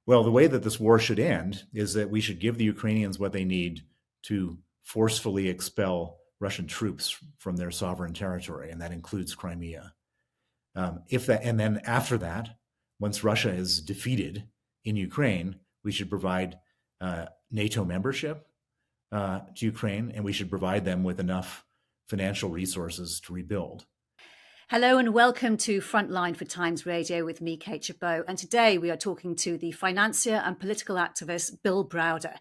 Well, the way that this war should end is that we should give the Ukrainians what they need to forcefully expel Russian troops from their sovereign territory, and that includes Crimea. If that, and then after that, once Russia is defeated in Ukraine, we should provide NATO membership to Ukraine, and we should provide them with enough financial resources to rebuild. Hello and welcome to Frontline for Times Radio with me, Kate Chabot. And today we are talking to the financier and political activist Bill Browder.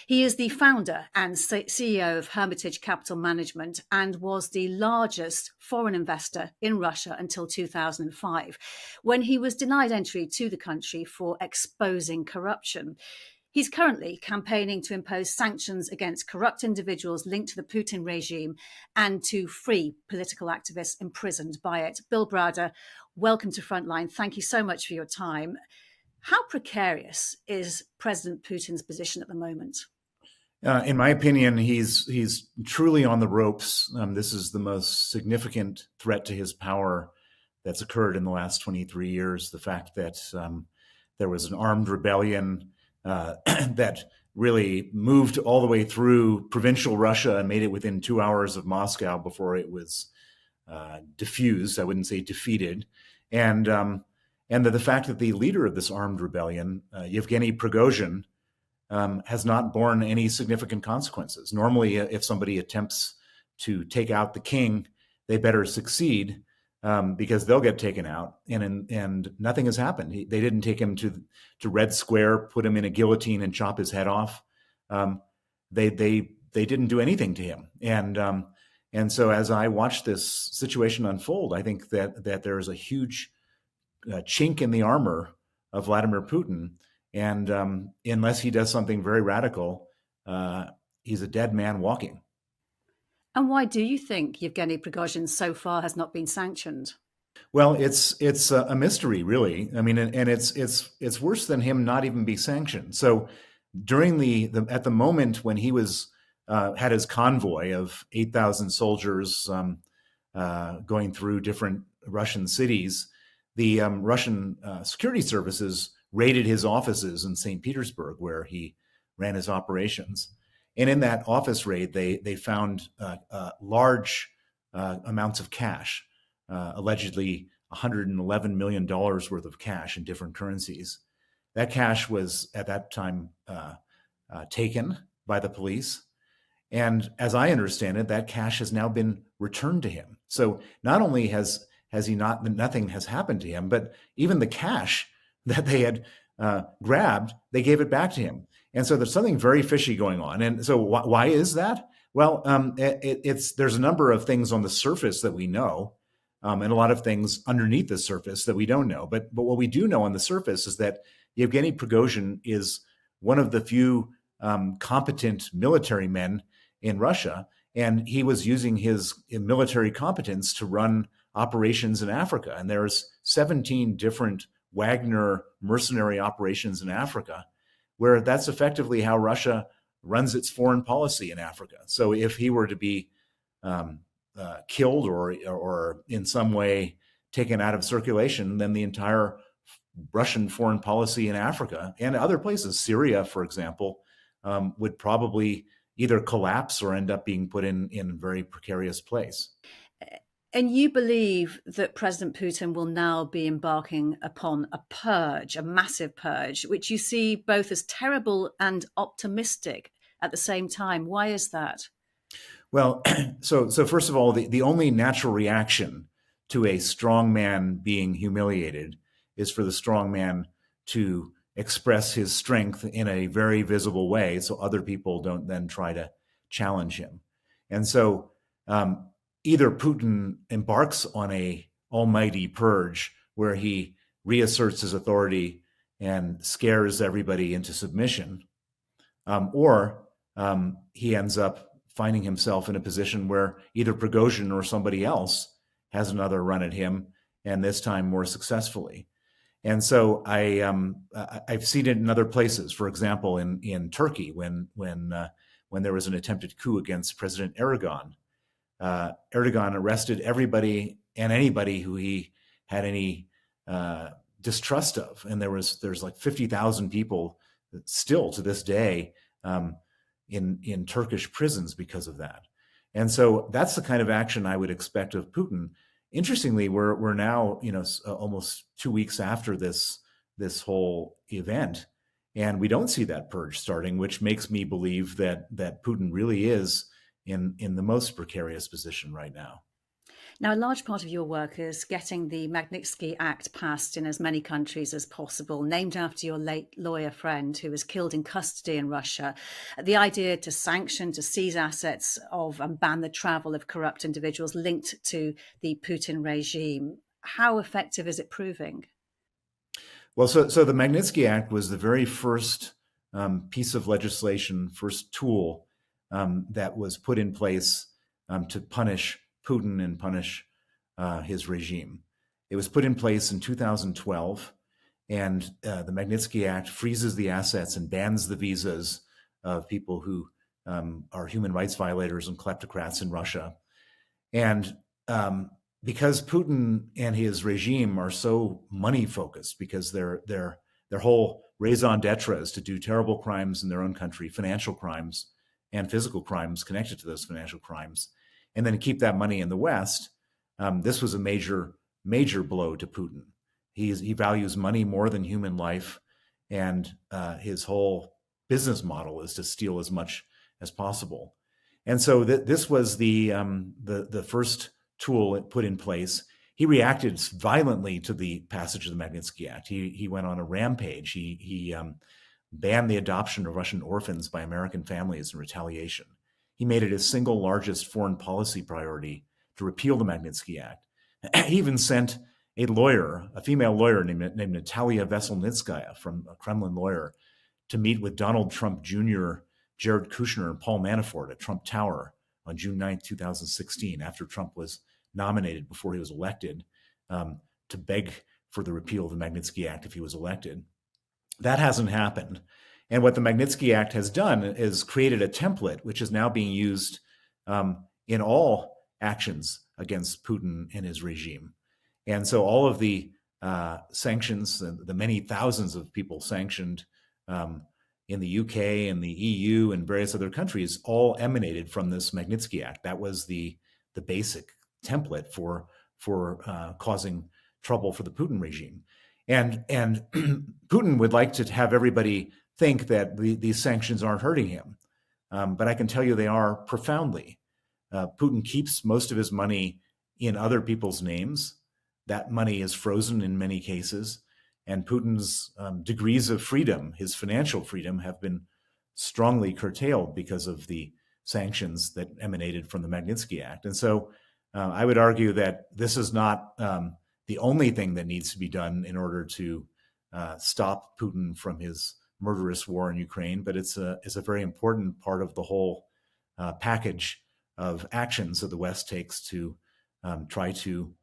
He is the founder and CEO of Hermitage Capital Management and was the largest foreign investor in Russia until 2005, when he was denied entry to the country for exposing corruption. He's currently campaigning to impose sanctions against corrupt individuals linked to the Putin regime and to free political activists imprisoned by it. Bill Browder, welcome to Frontline. Thank you so much for your time. How precarious is President Putin's position at the moment? In my opinion, he's truly on the ropes. This is the most significant threat to his power that's occurred in the last 23 years. The fact that there was an armed rebellion that really moved all the way through provincial Russia and made it within 2 hours of Moscow before it was diffused. I wouldn't say defeated. And the fact that the leader of this armed rebellion, Yevgeny Prigozhin, has not borne any significant consequences. Normally, if somebody attempts to take out the king, they better succeed. Because they'll get taken out, and nothing has happened. They didn't take him to Red Square, put him in a guillotine, and chop his head off. They didn't do anything to him, and so as I watch this situation unfold, I think that there is a huge chink in the armor of Vladimir Putin, and unless he does something very radical, he's a dead man walking. And why do you think Yevgeny Prigozhin so far has not been sanctioned? Well, it's a mystery, really. I mean, and it's worse than him not even be sanctioned. So during at the moment when he was had his convoy of 8,000 soldiers going through different Russian cities, the Russian security services raided his offices in St. Petersburg, where he ran his operations. And in that office raid, they found large amounts of cash, allegedly $111 million worth of cash in different currencies. That cash was at that time taken by the police. And as I understand it, that cash has now been returned to him. So not only has he not, nothing has happened to him, but even the cash that they had grabbed, they gave it back to him. And so there's something very fishy going on. And so why is that? Well, there's a number of things on the surface that we know, and a lot of things underneath the surface that we don't know. But what we do know on the surface is that Yevgeny Prigozhin is one of the few competent military men in Russia, and he was using his military competence to run operations in Africa. And there's 17 different Wagner mercenary operations in Africa, where that's effectively how Russia runs its foreign policy in Africa. So if he were to be killed or in some way taken out of circulation, then the entire Russian foreign policy in Africa and other places, Syria, for example, would probably either collapse or end up being put in a very precarious place. And you believe that President Putin will now be embarking upon a purge, a massive purge, which you see both as terrible and optimistic at the same time. Why is that? Well, so first of all, the only natural reaction to a strong man being humiliated is for the strong man to express his strength in a very visible way so other people don't then try to challenge him. And so either Putin embarks on a almighty purge where he reasserts his authority and scares everybody into submission, or he ends up finding himself in a position where either Prigozhin or somebody else has another run at him, and this time more successfully. And so I've seen it in other places. For example, in Turkey, when there was an attempted coup against President Erdogan, Erdogan arrested everybody and anybody who he had any distrust of, and there's like 50,000 people still to this day in Turkish prisons because of that. And so that's the kind of action I would expect of Putin. Interestingly, we're now almost 2 weeks after this whole event, and we don't see that purge starting, which makes me believe that Putin really is in the most precarious position right now. Now, a large part of your work is getting the Magnitsky Act passed in as many countries as possible, named after your late lawyer friend who was killed in custody in Russia. The idea to sanction, to seize assets of and ban the travel of corrupt individuals linked to the Putin regime. How effective is it proving? Well, so the Magnitsky Act was the very first piece of legislation, first tool that was put in place to punish Putin and punish his regime. It was put in place in 2012, and the Magnitsky Act freezes the assets and bans the visas of people who are human rights violators and kleptocrats in Russia. And because Putin and his regime are so money focused, because their whole raison d'etre is to do terrible crimes in their own country, financial crimes and physical crimes connected to those financial crimes, and then keep that money in the West, this was a major blow to Putin. He values money more than human life, and his whole business model is to steal as much as possible. And so this was the first tool put in place. He reacted violently to the passage of the Magnitsky Act. He went on a rampage. He banned the adoption of Russian orphans by American families in retaliation. He made it his single largest foreign policy priority to repeal the Magnitsky Act. He even sent a lawyer, a female lawyer named Natalia Veselnitskaya, from a Kremlin lawyer, to meet with Donald Trump Jr., Jared Kushner, and Paul Manafort at Trump Tower on June 9th, 2016, after Trump was nominated before he was elected, to beg for the repeal of the Magnitsky Act if he was elected. That hasn't happened. And what the Magnitsky Act has done is created a template which is now being used in all actions against Putin and his regime. And so all of the sanctions, the many thousands of people sanctioned in the UK and the EU and various other countries, all emanated from this Magnitsky Act. That was the basic template for causing trouble for the Putin regime. And Putin would like to have everybody think that these sanctions aren't hurting him. But I can tell you they are profoundly. Putin keeps most of his money in other people's names. That money is frozen in many cases. And Putin's degrees of freedom, his financial freedom, have been strongly curtailed because of the sanctions that emanated from the Magnitsky Act. And so I would argue that this is not the only thing that needs to be done in order to stop Putin from his murderous war in Ukraine, but it's a very important part of the whole package of actions that the West takes to try to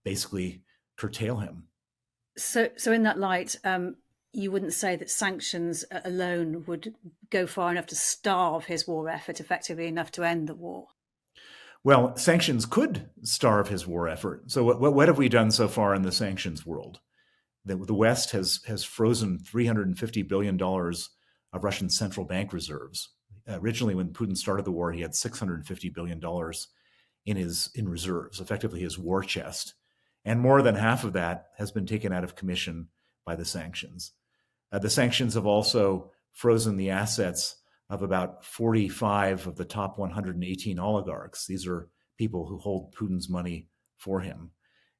basically curtail him. So in that light, you wouldn't say that sanctions alone would go far enough to starve his war effort, effectively enough to end the war? Well, sanctions could starve his war effort. So what have we done so far in the sanctions world? The West has frozen $350 billion of Russian central bank reserves. Originally, when Putin started the war, he had $650 billion in reserves, effectively his war chest. And more than half of that has been taken out of commission by the sanctions. The sanctions have also frozen the assets of about 45 of the top 118 oligarchs. These are people who hold Putin's money for him.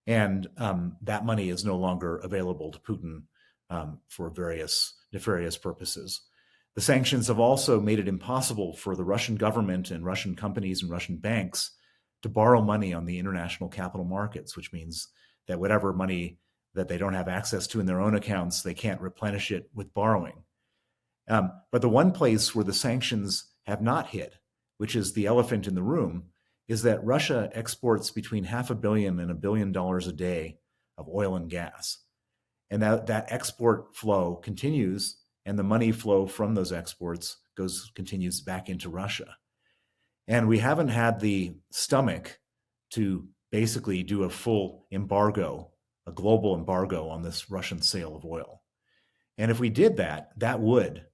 And that money is no longer available to Putin for various nefarious purposes. The sanctions have also made it impossible for the Russian government and Russian companies and Russian banks to borrow money on the international capital markets, which means that whatever money that they don't have access to in their own accounts, they can't replenish it with borrowing. But the one place where the sanctions have not hit, which is the elephant in the room, is that Russia exports between $500 million and $1 billion a day of oil and gas. And that export flow continues, and the money flow from those exports continues back into Russia. And we haven't had the stomach to basically do a full embargo a global embargo on this Russian sale of oil. And if we did that, that would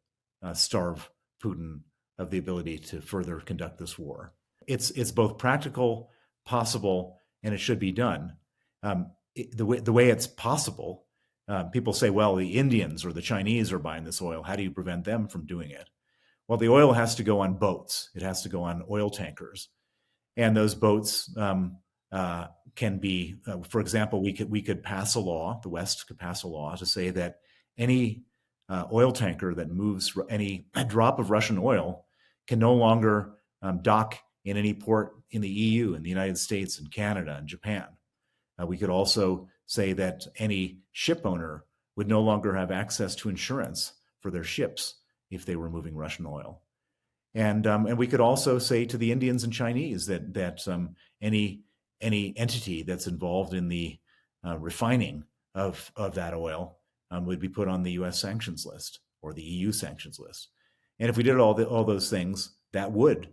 starve Putin of the ability to further conduct this war. It's both practical, possible, and it should be done. The way it's possible, people say, well, the Indians or the Chinese are buying this oil. How do you prevent them from doing it? Well, the oil has to go on boats. It has to go on oil tankers, and those boats can be, for example, we could pass a law. The West could pass a law to say that any oil tanker that moves any drop of Russian oil can no longer dock in any port in the EU, in the United States, and Canada, and Japan. We could also say that any ship owner would no longer have access to insurance for their ships if they were moving Russian oil. And we could also say to the Indians and Chinese that any entity that's involved in the refining of that oil would be put on the U.S. sanctions list or the EU sanctions list. And if we did all those things, that would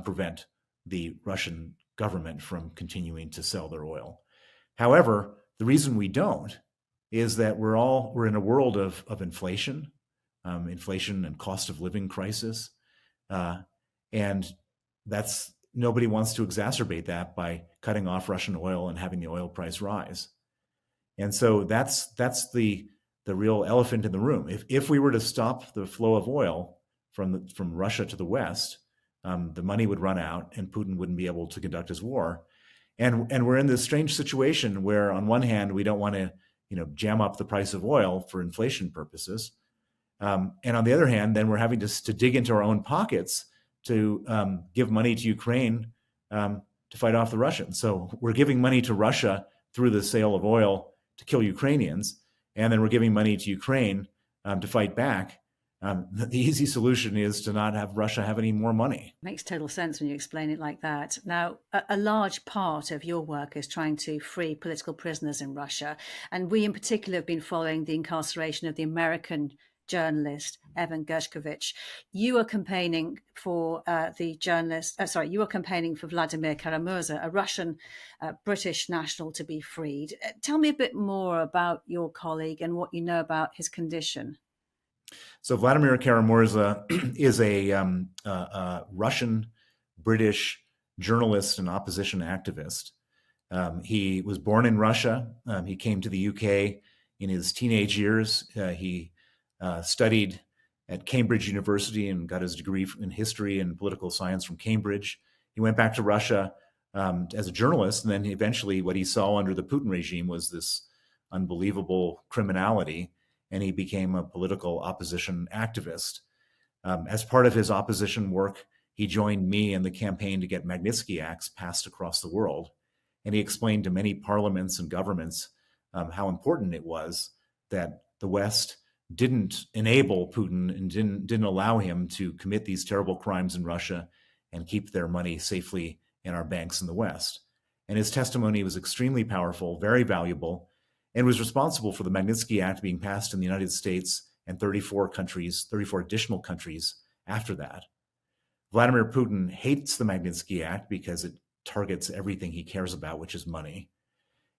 prevent the Russian government from continuing to sell their oil. However, the reason we don't is that we're in a world of inflation, inflation and cost of living crisis, and nobody wants to exacerbate that by cutting off Russian oil and having the oil price rise. And so that's the real elephant in the room. If we were to stop the flow of oil from Russia to the West, the money would run out and Putin wouldn't be able to conduct his war. And we're in this strange situation where, on one hand, we don't want to jam up the price of oil for inflation purposes, and on the other hand, then we're having to dig into our own pockets to give money to Ukraine to fight off the Russians. So we're giving money to Russia through the sale of oil to kill Ukrainians, and then we're giving money to Ukraine to fight back. The easy solution is to not have Russia have any more money. Makes total sense when you explain it like that. Now, a large part of your work is trying to free political prisoners in Russia. And we in particular have been following the incarceration of the American journalist Evan Gershkovich. You are campaigning for you are campaigning for Vladimir Kara-Murza, a Russian British national, to be freed. Tell me a bit more about your colleague and what you know about his condition. So Vladimir Kara-Murza is a Russian-British journalist and opposition activist. He was born in Russia. He came to the UK in his teenage years. He studied at Cambridge University and got his degree in history and political science from Cambridge. He went back to Russia as a journalist, and then eventually what he saw under the Putin regime was this unbelievable criminality, and he became a political opposition activist. As part of his opposition work, he joined me in the campaign to get Magnitsky Acts passed across the world. And he explained to many parliaments and governments how important it was that the West didn't enable Putin and didn't allow him to commit these terrible crimes in Russia and keep their money safely in our banks in the West. And his testimony was extremely powerful, very valuable, and was responsible for the Magnitsky Act being passed in the United States and 34 additional countries after that. Vladimir Putin hates the Magnitsky Act because it targets everything he cares about, which is money.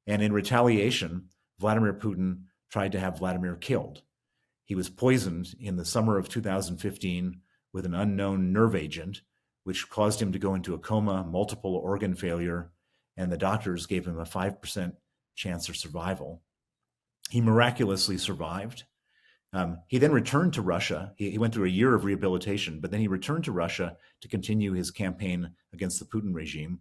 And in retaliation, Vladimir Putin tried to have Vladimir killed. He was poisoned in the summer of 2015 with an unknown nerve agent, which caused him to go into a coma, multiple organ failure, and the doctors gave him a 5% chance of survival. He miraculously survived. He then returned to Russia. He went through a year of rehabilitation, but then he returned to Russia to continue his campaign against the Putin regime.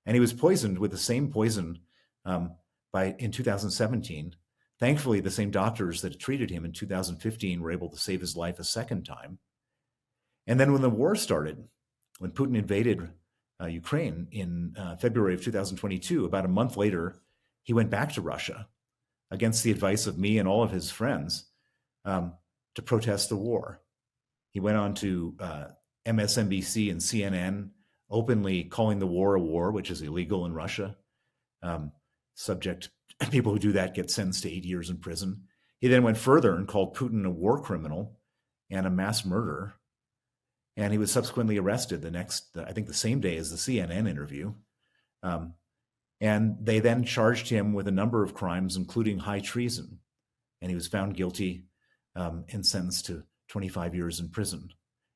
And he was poisoned with the same poison in 2017. Thankfully, the same doctors that treated him in 2015 were able to save his life a second time. And then when the war started, when Putin invaded Ukraine in February of 2022, about a month later, he went back to Russia against the advice of me and all of his friends to protest the war. He went on to MSNBC and CNN, openly calling the war a war, which is illegal in Russia. People who do that get sentenced to 8 years in prison. He then went further and called Putin a war criminal and a mass murderer. And he was subsequently arrested the same day as the CNN interview. And they then charged him with a number of crimes, including high treason. And he was found guilty and sentenced to 25 years in prison.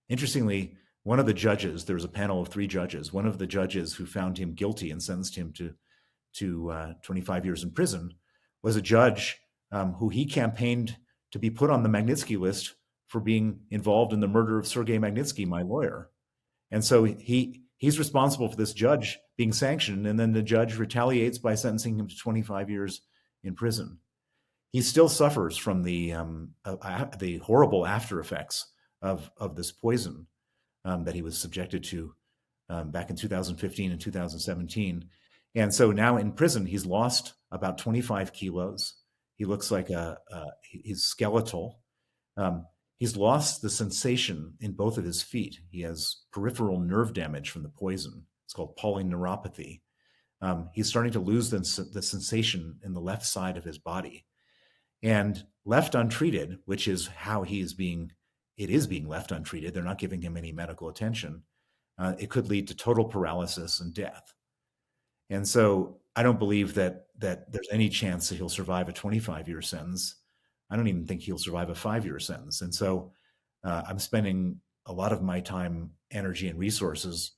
Interestingly, one of the judges, there was a panel of 3 judges, one of the judges who found him guilty and sentenced him to 25 years in prison was a judge who he campaigned to be put on the Magnitsky list for being involved in the murder of Sergei Magnitsky, my lawyer. And so he's responsible for this judge being sanctioned, and then the judge retaliates by sentencing him to 25 years in prison. He still suffers from the horrible after effects of this poison that he was subjected to back in 2015 and 2017. And so now in prison, he's lost about 25 kilos. He looks like he's skeletal. He's lost the sensation in both of his feet. He has peripheral nerve damage from the poison. It's called polyneuropathy. He's starting to lose the sensation in the left side of his body. And left untreated, which is how it is being left untreated, they're not giving him any medical attention, it could lead to total paralysis and death. And so I don't believe that there's any chance that he'll survive a 25-year sentence. I don't even think he'll survive a 5-year sentence. And so I'm spending a lot of my time, energy, and resources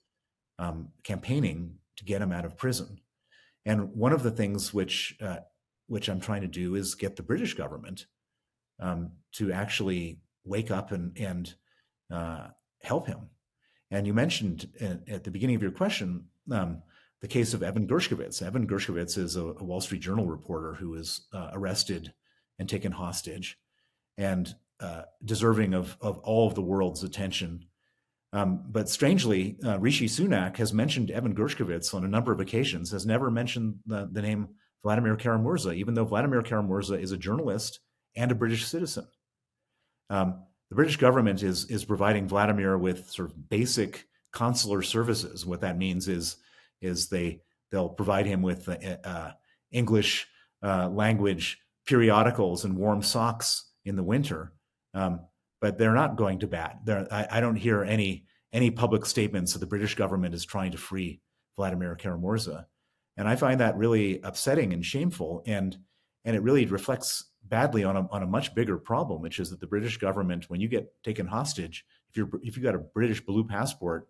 campaigning to get him out of prison. And one of the things which I'm trying to do is get the British government to actually wake up and help him. And you mentioned at the beginning of your question the case of Evan Gershkovich. Evan Gershkovich is a Wall Street Journal reporter who was arrested and taken hostage and deserving of all of the world's attention. But strangely, Rishi Sunak has mentioned Evan Gershkovich on a number of occasions, has never mentioned the name Vladimir Kara-Murza, even though Vladimir Kara-Murza is a journalist and a British citizen. The British government is providing Vladimir with sort of basic consular services. What that means is they'll provide him with English language periodicals and warm socks in the winter, but they're not going to bat. I don't hear any public statements that the British government is trying to free Vladimir Kara-Murza, and I find that really upsetting and shameful, and it really reflects badly on a much bigger problem, which is that the British government, when you get taken hostage, if you got a British blue passport,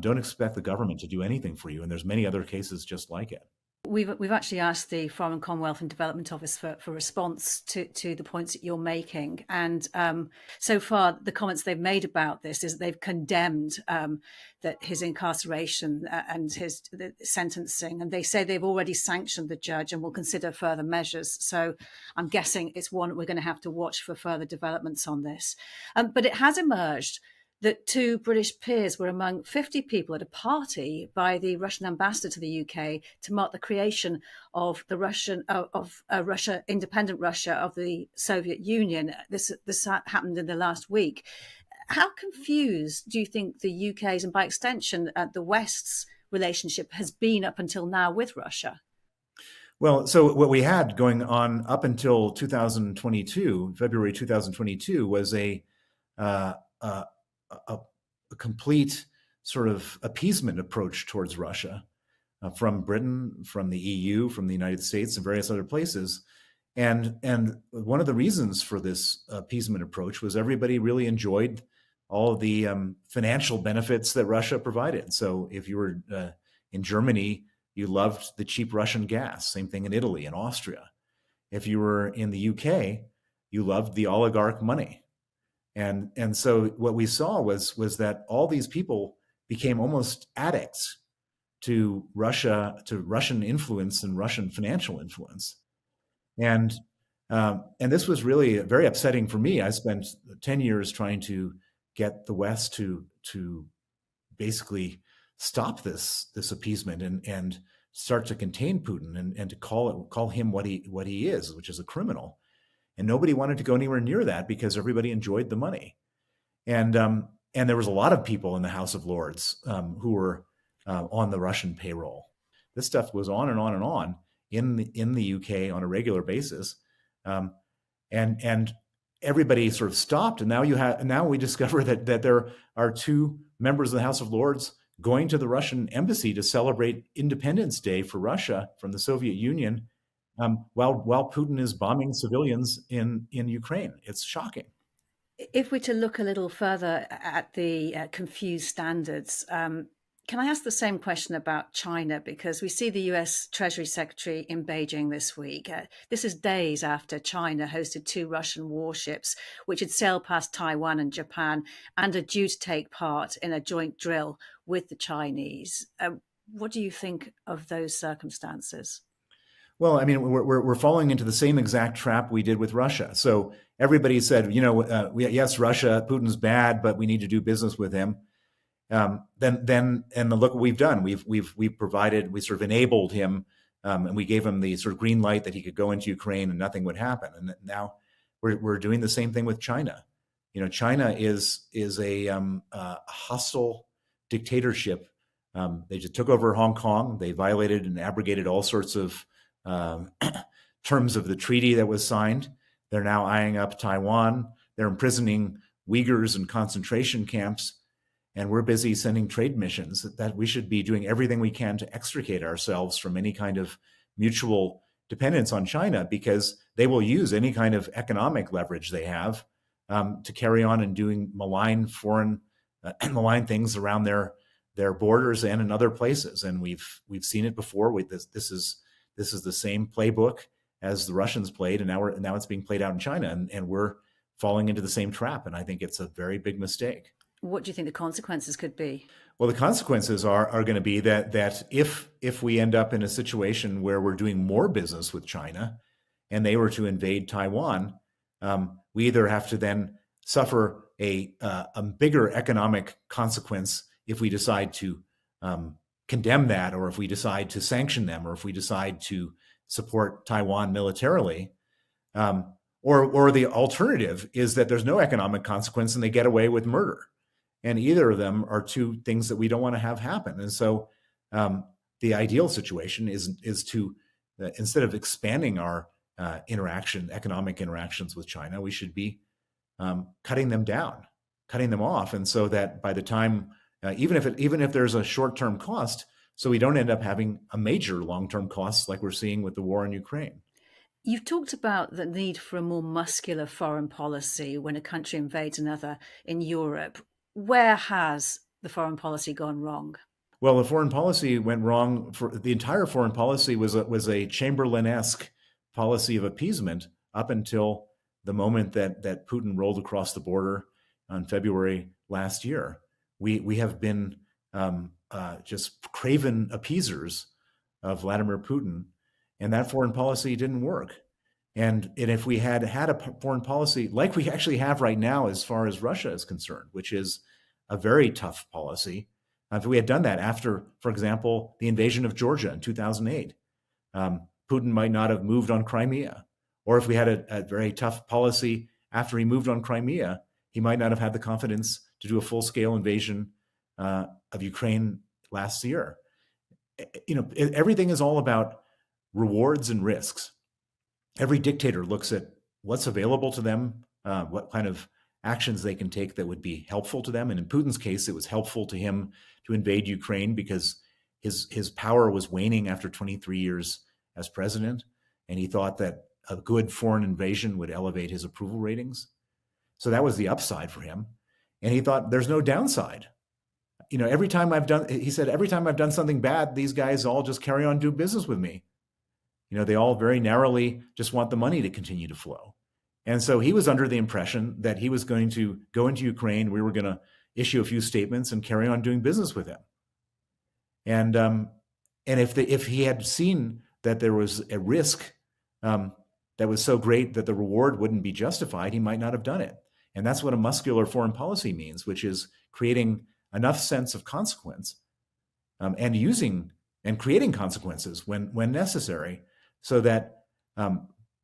don't expect the government to do anything for you, and there's many other cases just like it. We've actually asked the Foreign, Commonwealth and Development Office for response to the points that you're making. And so far, the comments they've made about this is that they've condemned that his incarceration and the sentencing. And they say they've already sanctioned the judge and will consider further measures. So I'm guessing it's one we're going to have to watch for further developments on this. But it has emerged that 2 British peers were among 50 people at a party by the Russian ambassador to the UK to mark the creation of the Russia, independent Russia of the Soviet Union. This happened in the last week. How confused do you think the UK's, and by extension the West's, relationship has been up until now with Russia? Well, so what we had going on up until 2022, February 2022, was a complete sort of appeasement approach towards Russia from Britain, from the EU, from the United States, and various other places. And one of the reasons for this appeasement approach was everybody really enjoyed all of the financial benefits that Russia provided. So if you were in Germany, you loved the cheap Russian gas. Same thing in Italy and Austria. If you were in the UK, you loved the oligarch money. And so what we saw was that all these people became almost addicts to Russia, to Russian influence and Russian financial influence. And this was really very upsetting for me. I spent 10 years trying to get the West to basically stop this appeasement and start to contain Putin and to call him what he is, which is a criminal. And nobody wanted to go anywhere near that because everybody enjoyed the money. And there was a lot of people in the House of Lords who were on the Russian payroll. This stuff was on and on and on in the UK on a regular basis. And everybody sort of stopped. And now we discover that there are 2 members of the House of Lords going to the Russian embassy to celebrate Independence Day for Russia from the Soviet Union, while Putin is bombing civilians in Ukraine. It's shocking. If we're to look a little further at the confused standards, can I ask the same question about China? Because we see the US Treasury Secretary in Beijing this week. This is days after China hosted 2 Russian warships, which had sailed past Taiwan and Japan and are due to take part in a joint drill with the Chinese. What do you think of those circumstances? Well, I mean, we're falling into the same exact trap we did with Russia. So everybody said, yes, Russia, Putin's bad, but we need to do business with him. Then look what we've done. We've provided, we sort of enabled him, and we gave him the sort of green light that he could go into Ukraine and nothing would happen. And now we're doing the same thing with China. China is a hostile dictatorship. They just took over Hong Kong. They violated and abrogated all sorts of terms of the treaty that was signed. They're now eyeing up Taiwan. They're imprisoning Uyghurs in concentration camps. And we're busy sending trade missions. That we should be doing everything we can to extricate ourselves from any kind of mutual dependence on China, because they will use any kind of economic leverage they have to carry on and doing malign things around their borders and in other places. And we've seen it before. This is the same playbook as the Russians played, and now it's being played out in China, and we're falling into the same trap. And I think it's a very big mistake. What do you think the consequences could be? Well, the consequences are going to be that if we end up in a situation where we're doing more business with China and they were to invade Taiwan, we either have to then suffer a bigger economic consequence if we decide to condemn that, or if we decide to sanction them, or if we decide to support Taiwan militarily, or the alternative is that there's no economic consequence and they get away with murder. And either of them are 2 things that we don't want to have happen. And so the ideal situation is to, instead of expanding our economic interactions with China, we should be cutting them down, cutting them off. And so that by the time, even if there's a short-term cost, so we don't end up having a major long-term cost like we're seeing with the war in Ukraine. You've talked about the need for a more muscular foreign policy when a country invades another in Europe. Where has the foreign policy gone wrong? Well, the foreign policy went wrong. For the entire foreign policy was a Chamberlain-esque policy of appeasement up until the moment that Putin rolled across the border on February last year. We have been just craven appeasers of Vladimir Putin, and that foreign policy didn't work. And if we had a foreign policy like we actually have right now as far as Russia is concerned, which is a very tough policy, if we had done that after, for example, the invasion of Georgia in 2008, Putin might not have moved on Crimea. Or if we had a very tough policy after he moved on Crimea, he might not have had the confidence to do a full-scale invasion of Ukraine last year. Everything is all about rewards and risks. Every dictator looks at what's available to them, what kind of actions they can take that would be helpful to them. And in Putin's case, it was helpful to him to invade Ukraine because his power was waning after 23 years as president. And he thought that a good foreign invasion would elevate his approval ratings. So that was the upside for him. And he thought there's no downside. Every time I've done something bad, these guys all just carry on doing business with me. They all very narrowly just want the money to continue to flow. And so he was under the impression that he was going to go into Ukraine. We were going to issue a few statements and carry on doing business with him. And if he had seen that there was a risk that was so great that the reward wouldn't be justified, he might not have done it. And that's what a muscular foreign policy means, which is creating enough sense of consequence and creating consequences when necessary, so that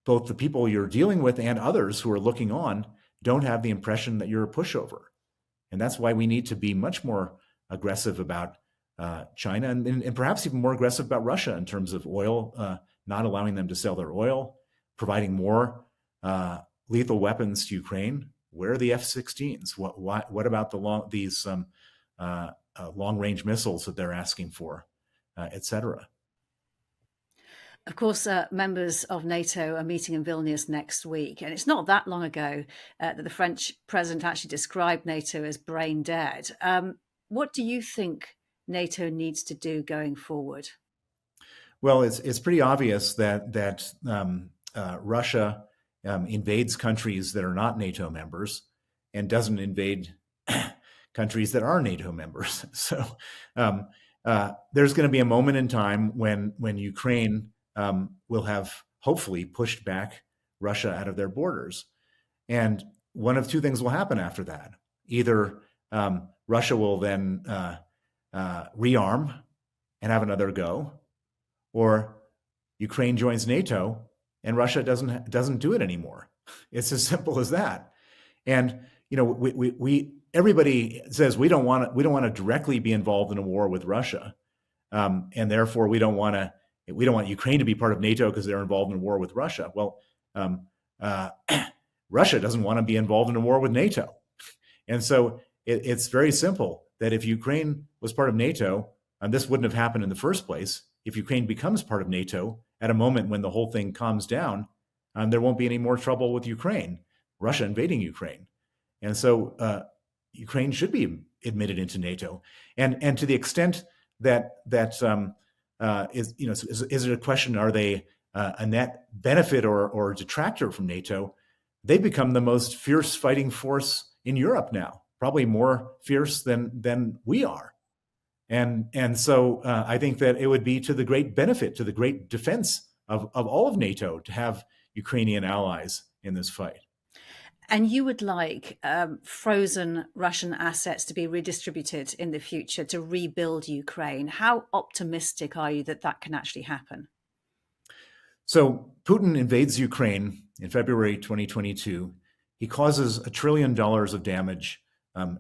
both the people you're dealing with and others who are looking on don't have the impression that you're a pushover. And that's why we need to be much more aggressive about China and perhaps even more aggressive about Russia in terms of oil, not allowing them to sell their oil, providing more lethal weapons to Ukraine. Where are the F-16s? What about these long-range missiles that they're asking for, etc. Of course, members of NATO are meeting in Vilnius next week. And it's not that long ago that the French president actually described NATO as brain dead. What do you think NATO needs to do going forward? Well, it's pretty obvious that Russia invades countries that are not NATO members and doesn't invade countries that are NATO members. So there's going to be a moment in time when Ukraine will have hopefully pushed back Russia out of their borders. And one of two things will happen after that. Either Russia will then rearm and have another go, or Ukraine joins NATO and Russia doesn't do it anymore. It's as simple as that. And everybody says we don't want to directly be involved in a war with Russia, and therefore we don't want Ukraine to be part of NATO because they're involved in a war with Russia. Well, Russia doesn't want to be involved in a war with NATO, and so it's very simple that if Ukraine was part of NATO, this wouldn't have happened in the first place. If Ukraine becomes part of NATO at a moment when the whole thing calms down, there won't be any more trouble with Russia invading Ukraine. And so Ukraine should be admitted into NATO. And to the extent that is it a question, are they a net benefit or detractor from NATO? They become the most fierce fighting force in Europe now, probably more fierce than we are. And so I think that it would be to the great benefit, to the great defense of all of NATO to have Ukrainian allies in this fight. And you would like frozen Russian assets to be redistributed in the future to rebuild Ukraine. How optimistic are you that that can actually happen? So Putin invades Ukraine in February 2022. He causes $1 trillion of damage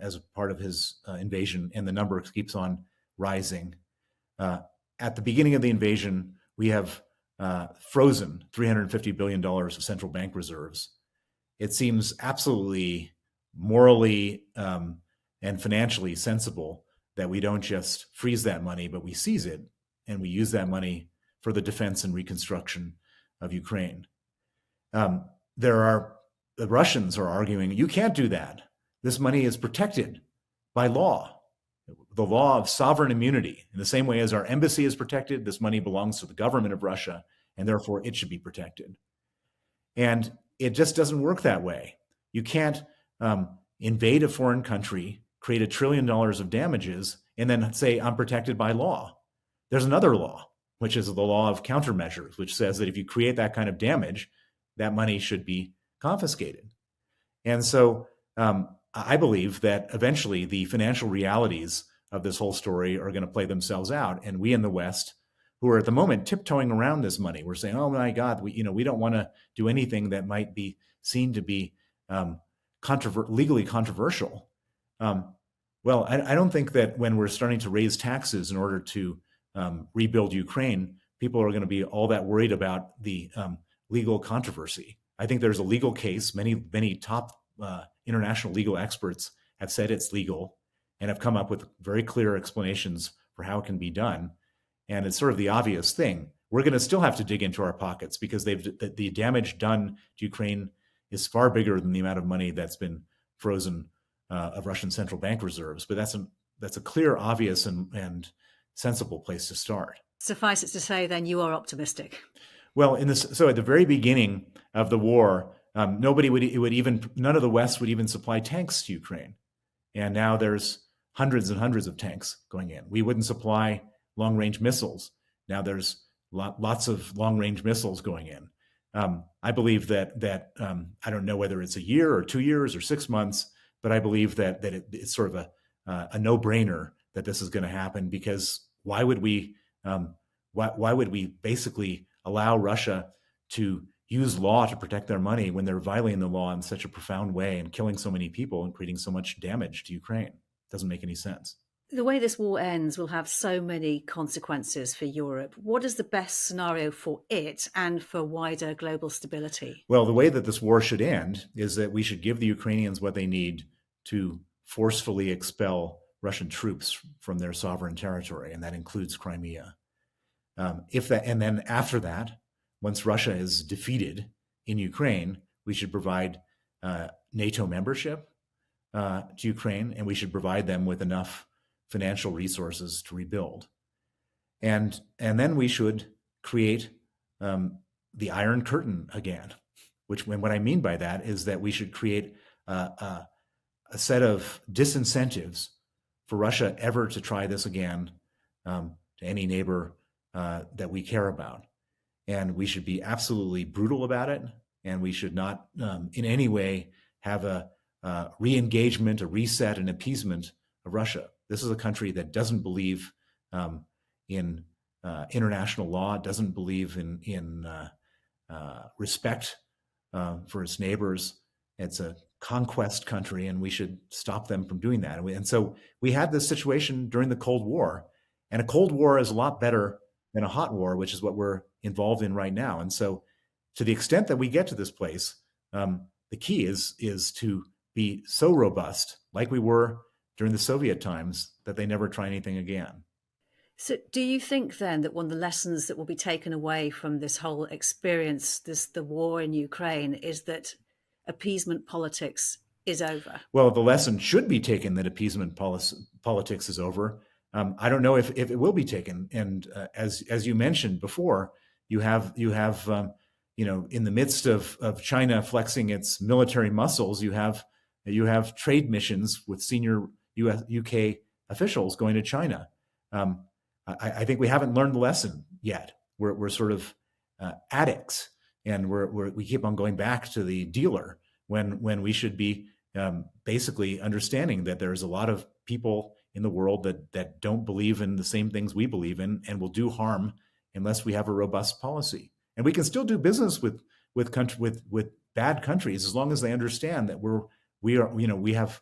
as a part of his invasion, and the number keeps on rising. At the beginning of the invasion, we have frozen $350 billion of central bank reserves. It seems absolutely morally and financially sensible that we don't just freeze that money, but we seize it and we use that money for the defense and reconstruction of Ukraine. The Russians are arguing, you can't do that. This money is protected by law, the law of sovereign immunity. In the same way as our embassy is protected, this money belongs to the government of Russia, and therefore it should be protected. And it just doesn't work that way. You can't invade a foreign country, create $1 trillion of damages, and then say, I'm protected by law. There's another law, which is the law of countermeasures, which says that if you create that kind of damage, that money should be confiscated. And so I believe that eventually the financial realities of this whole story are going to play themselves out. And we in the West, who are at the moment tiptoeing around this money, we're saying, oh my God, we don't want to do anything that might be seen to be legally controversial. Well, I don't think that when we're starting to raise taxes in order to rebuild Ukraine, people are going to be all that worried about the legal controversy. I think there's a legal case. Many top international legal experts have said it's legal and have come up with very clear explanations for how it can be done. And it's sort of the obvious thing. We're going to still have to dig into our pockets because the damage done to Ukraine is far bigger than the amount of money that's been frozen of Russian central bank reserves. But that's a clear, obvious, and sensible place to start. Suffice it to say, then, you are optimistic. Well, so at the very beginning of the war, none of the West would even supply tanks to Ukraine, and now there's hundreds and hundreds of tanks going in. We wouldn't supply long-range missiles. Now there's lots of long-range missiles going in. I believe that I don't know whether it's a year or 2 years or 6 months, but I believe that it's sort of a no-brainer that this is going to happen, because why would we basically allow Russia to use law to protect their money when they're violating the law in such a profound way and killing so many people and creating so much damage to Ukraine? It doesn't make any sense. The way this war ends will have so many consequences for Europe. What is the best scenario for it and for wider global stability? Well, the way that this war should end is that we should give the Ukrainians what they need to forcefully expel Russian troops from their sovereign territory, and that includes Crimea. And then after that, once Russia is defeated in Ukraine, we should provide NATO membership to Ukraine, and we should provide them with enough financial resources to rebuild. And then we should create the Iron Curtain again, what I mean by that is that we should create a set of disincentives for Russia ever to try this again to any neighbor that we care about. And we should be absolutely brutal about it. And we should not in any way have a re-engagement, a reset, an appeasement of Russia. This is a country that doesn't believe in international law, doesn't believe in respect for its neighbors. It's a conquest country, and we should stop them from doing that. And so we had this situation during the Cold War, and a Cold War is a lot better than a hot war, which is what we're involved in right now. And so to the extent that we get to this place, the key is to be so robust, like we were during the Soviet times, that they never try anything again. So do you think then that one of the lessons that will be taken away from this whole experience, the war in Ukraine, is that appeasement politics is over? Well, the lesson should be taken that appeasement politics is over. I don't know if it will be taken. And as you mentioned before, you have in the midst of China flexing its military muscles, you have trade missions with senior UK officials going to China. I think we haven't learned the lesson yet. We're sort of addicts, and we keep on going back to the dealer when we should be basically understanding that there's a lot of people in the world that don't believe in the same things we believe in and will do harm unless we have a robust policy. And we can still do business with bad countries as long as they understand that we have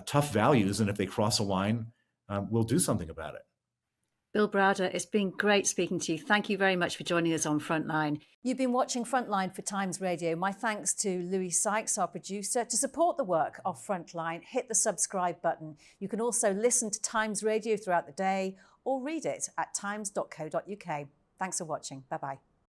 tough values, and if they cross a line, we'll do something about it. Bill Browder, it's been great speaking to you. Thank you very much for joining us on Frontline. You've been watching Frontline for Times Radio. My thanks to Louis Sykes, our producer. To support the work of Frontline, hit the subscribe button. You can also listen to Times Radio throughout the day or read it at times.co.uk. Thanks for watching. Bye-bye.